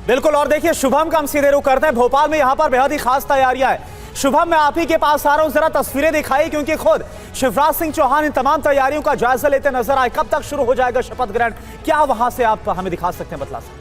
बिल्कुल। और देखिए शुभम का हम सीधे रुख करते हैं भोपाल में, यहां पर बेहद ही खास तैयारियां हैं। शुभम, मैं आप ही के पास आ रहा हूं, जरा तस्वीरें दिखाई, क्योंकि खुद शिवराज सिंह चौहान इन तमाम तैयारियों का जायजा लेते नजर आए। कब तक शुरू हो जाएगा शपथ ग्रहण, क्या वहां से आप हमें दिखा सकते हैं, बतला सकते हैं?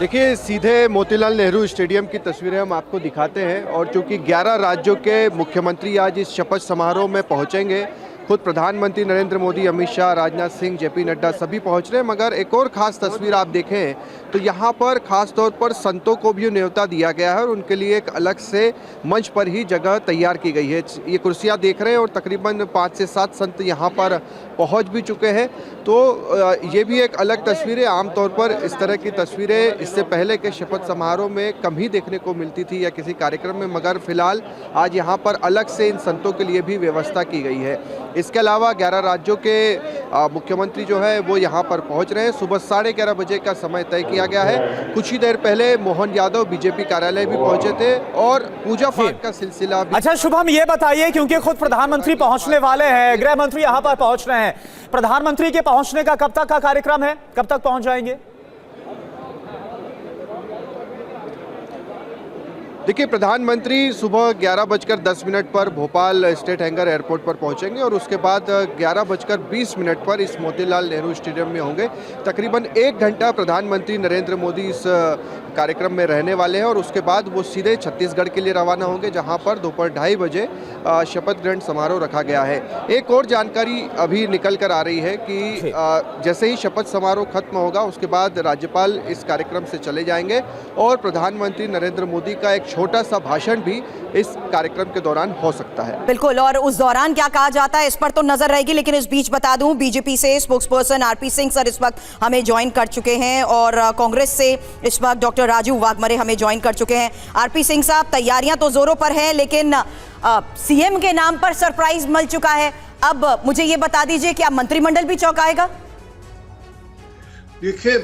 देखिए, सीधे मोतीलाल नेहरू स्टेडियम की तस्वीरें हम आपको दिखाते हैं। और चूंकि 11 राज्यों के मुख्यमंत्री आज इस शपथ समारोह में पहुंचेंगे, खुद प्रधानमंत्री नरेंद्र मोदी, अमित शाह, राजनाथ सिंह, जेपी नड्डा सभी पहुंच रहे हैं। मगर एक और ख़ास तस्वीर आप देखें तो यहाँ पर ख़ास तौर पर संतों को भी न्योता दिया गया है और उनके लिए एक अलग से मंच पर ही जगह तैयार की गई है। ये कुर्सियाँ देख रहे हैं और तकरीबन 5 से 7 संत यहाँ पर पहुँच भी चुके हैं। तो ये भी एक अलग तस्वीर है। आमतौर पर इस तरह की तस्वीरें इससे पहले के शपथ समारोह में कम ही देखने को मिलती थी या किसी कार्यक्रम में, मगर फिलहाल आज यहाँ पर अलग से इन संतों के लिए भी व्यवस्था की गई है। इसके अलावा 11 राज्यों के मुख्यमंत्री जो है वो यहाँ पर पहुँच रहे हैं। सुबह 11:30 बजे का समय तय किया गया है। कुछ ही देर पहले मोहन यादव बीजेपी कार्यालय भी पहुँचे थे और पूजा पाठ का सिलसिला भी। अच्छा शुभम, ये बताइए, क्योंकि खुद प्रधानमंत्री पहुंचने वाले हैं, गृह मंत्री यहाँ पर पहुंच रहे हैं, प्रधानमंत्री के पहुंचने का कब तक का कार्यक्रम है, कब तक पहुंच जाएंगे? देखिए, प्रधानमंत्री सुबह 11:10 पर भोपाल स्टेट हैंगर एयरपोर्ट पर पहुंचेंगे और उसके बाद 11:20 पर इस मोतीलाल नेहरू स्टेडियम में होंगे। तकरीबन 1 घंटा प्रधानमंत्री नरेंद्र मोदी इस कार्यक्रम में रहने वाले हैं और उसके बाद वो सीधे छत्तीसगढ़ के लिए रवाना होंगे, जहां पर दोपहर 2:30 बजे शपथ ग्रहण समारोह रखा गया है। एक और जानकारी अभी निकल कर आ रही है कि जैसे ही शपथ समारोह खत्म होगा उसके बाद राज्यपाल इस कार्यक्रम से चले जाएंगे और प्रधानमंत्री नरेंद्र मोदी का एक छोटा सा भाषण भी इस कार्यक्रम के दौरान हो सकता है। बिल्कुल, और उस दौरान क्या कहा जाता है इस पर तो नजर रहेगी। लेकिन इस बीच बता दूं, बीजेपी से स्पोक्सपर्सन आरपी सिंह सर इस वक्त हमें ज्वाइन कर चुके हैं और कांग्रेस से इस वक्त डॉक्टर राजू वाघमरे हमें ज्वाइन कर चुके हैं। आरपी सिंह साहब, तैयारियां तो जोरों पर है, लेकिन सीएम के नाम पर सरप्राइज मिल चुका है। अब मुझे ये बता दीजिए, क्या मंत्रिमंडल भी चौंकाएगा? देखिए,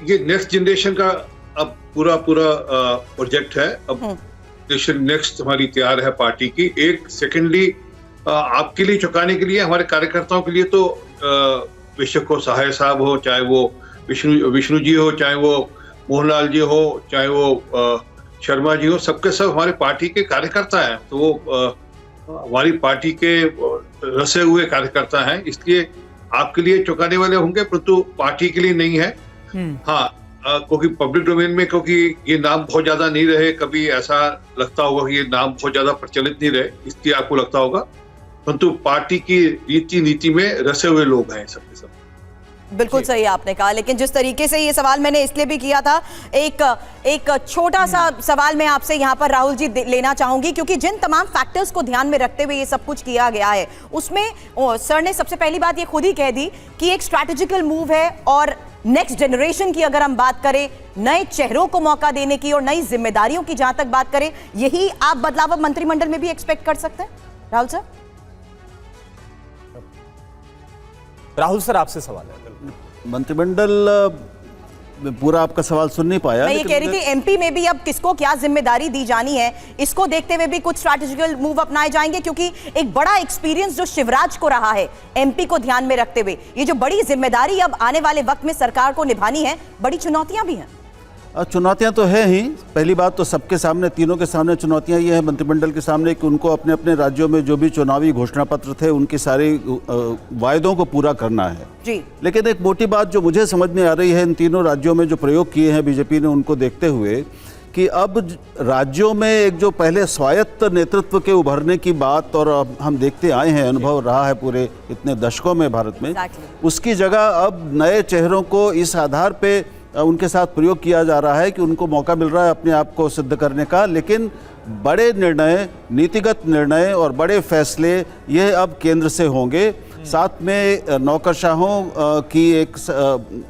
ये नेक्स्ट जनरेशन का अब पूरा प्रोजेक्ट है। अब नेक्स्ट हमारी तैयार है पार्टी की। एक सेकेंडली आपके लिए चौंकाने के लिए, हमारे कार्यकर्ताओं के लिए तो बेशक को सहाय साहब हो, चाहे वो विष्णु जी हो, चाहे वो मोहनलाल जी हो, चाहे वो शर्मा जी हो, सबके सब हमारे पार्टी के कार्यकर्ता हैं। तो वो हमारी पार्टी के रसे हुए कार्यकर्ता हैं, इसलिए आपके लिए चौंकाने वाले होंगे, परंतु पार्टी के लिए नहीं है। हाँ, क्योंकि पब्लिक डोमेन में, क्योंकि ये नाम बहुत ज्यादा नहीं रहे, कभी ऐसा लगता होगा कि ये नाम बहुत ज्यादा प्रचलित नहीं रहे, इसलिए आपको लगता होगा, परंतु पार्टी की रीति नीति में रसे हुए लोग हैं सबके सब। बिल्कुल सही आपने कहा। लेकिन जिस तरीके से ये सवाल मैंने इसलिए भी किया था, एक छोटा सा सवाल मैं आपसे यहाँ पर राहुल जी लेना चाहूंगी, क्योंकि जिन तमाम फैक्टर्स को ध्यान में रखते हुए ये सब कुछ किया गया है, उसमें सर ने सबसे पहली बात ये खुद ही कह दी कि एक स्ट्रैटेजिकल मूव है और नेक्स्ट जनरेशन की अगर हम बात करें, नए चेहरों को मौका देने की और नई जिम्मेदारियों की जहां तक बात करें, यही आप बदलाव मंत्रिमंडल में भी एक्सपेक्ट कर सकते हैं राहुल सर? राहुल सर, आपसे सवाल है। मंत्रिमंडल पूरा आपका सवाल सुन नहीं पाया। मैं ये कह रही थी, एमपी में भी अब किसको क्या जिम्मेदारी दी जानी है, इसको देखते हुए भी कुछ स्ट्रैटेजिकल मूव अपनाए जाएंगे, क्योंकि एक बड़ा एक्सपीरियंस जो शिवराज को रहा है एमपी को ध्यान में रखते हुए, ये जो बड़ी जिम्मेदारी अब आने वाले वक्त में सरकार को निभानी है, बड़ी चुनौतियां भी हैं। चुनौतियां तो है ही। पहली बात तो सबके सामने, तीनों के सामने चुनौतियां ये हैं मंत्रिमंडल के सामने कि उनको अपने अपने राज्यों में जो भी चुनावी घोषणा पत्र थे उनकी सारी वायदों को पूरा करना है जी। लेकिन एक मोटी बात जो मुझे समझ में आ रही है इन तीनों राज्यों में जो प्रयोग किए हैं बीजेपी ने, उनको देखते हुए कि अब राज्यों में एक जो पहले स्वायत्त नेतृत्व के उभरने की बात और अब हम देखते आए हैं, अनुभव रहा है पूरे इतने दशकों में भारत में, उसकी जगह अब नए चेहरों को इस आधार पे उनके साथ प्रयोग किया जा रहा है कि उनको मौका मिल रहा है अपने आप को सिद्ध करने का। लेकिन बड़े निर्णय, नीतिगत निर्णय और बड़े फैसले ये अब केंद्र से होंगे। साथ में नौकरशाहों की एक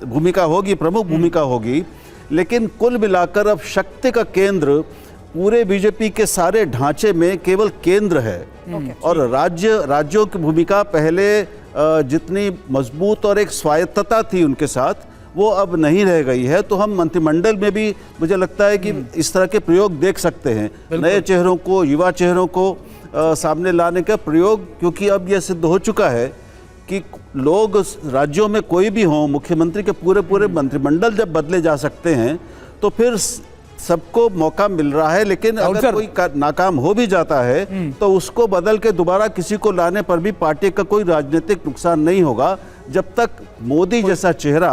भूमिका होगी, प्रमुख भूमिका होगी। लेकिन कुल मिलाकर अब शक्ति का केंद्र पूरे बीजेपी के सारे ढांचे में केवल केंद्र है और राज्यों की भूमिका पहले जितनी मजबूत और एक स्वायत्तता थी उनके साथ, वो अब नहीं रह गई है। तो हम मंत्रिमंडल में भी मुझे लगता है कि इस तरह के प्रयोग देख सकते हैं, नए चेहरों को, युवा चेहरों को सामने लाने का प्रयोग, क्योंकि अब यह सिद्ध हो चुका है कि लोग राज्यों में कोई भी हों, मुख्यमंत्री के पूरे पूरे मंत्रिमंडल जब बदले जा सकते हैं तो फिर सबको मौका मिल रहा है, लेकिन अगर कोई नाकाम हो भी जाता है तो उसको बदल के दोबारा किसी को लाने पर भी पार्टी का कोई राजनीतिक नुकसान नहीं होगा, जब तक मोदी जैसा चेहरा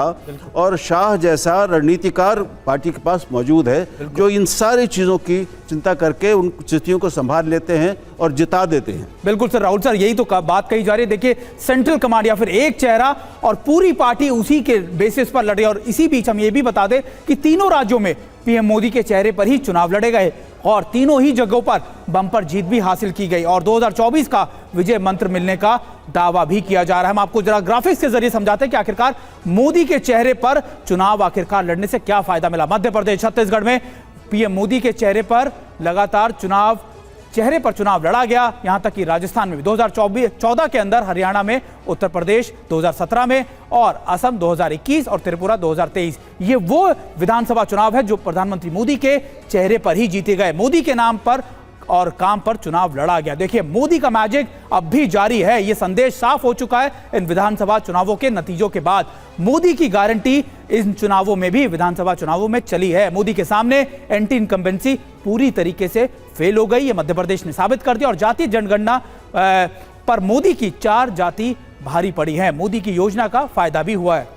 और शाह जैसा रणनीतिकार पार्टी के पास मौजूद है जो इन सारी चीज़ों की चिंता करके उन स्थितियों को संभाल लेते हैं और जिता देते हैं। बिल्कुल सर, राहुल सर यही तो बात कही जा रही है। देखिए सेंट्रल कमांड या फिर एक चेहरा और पूरी पार्टी उसी के बेसिस पर लड़े। और इसी बीच हम ये भी बता दें कि तीनों राज्यों में पीएम मोदी के चेहरे पर ही चुनाव लड़े गए और तीनों ही जगहों पर बम्पर जीत भी हासिल की गई और 2024 का विजय मंत्र मिलने का दावा भी किया जा रहा है। हम आपको जरा ग्राफिक्स के जरिए समझाते हैं कि आखिरकार मोदी के चेहरे पर चुनाव आखिरकार लड़ने से क्या फायदा मिला। मध्य प्रदेश, छत्तीसगढ़ में पीएम मोदी के चेहरे पर लगातार चुनाव लड़ा गया। यहां तक कि राजस्थान में 2014 के अंदर, हरियाणा में, उत्तर प्रदेश 2017 में और असम 2021 और त्रिपुरा 2023। ये वो विधानसभा चुनाव है जो प्रधानमंत्री मोदी के चेहरे पर ही जीते गए। मोदी के नाम पर और काम पर चुनाव लड़ा गया। देखिए मोदी का मैजिक अब भी जारी है। ये संदेश साफ हो चुका है इन विधानसभा चुनावों के नतीजों के बाद। मोदी की गारंटी इन चुनावों में भी, विधानसभा चुनावों में चली है। मोदी के सामने एंटी इनकम्बेंसी पूरी तरीके से फेल हो गई। ये मध्य प्रदेश ने साबित कर दिया और जातीय जनगणना पर मोदी की 4 जाति भारी पड़ी है। मोदी की योजना का फायदा भी हुआ है।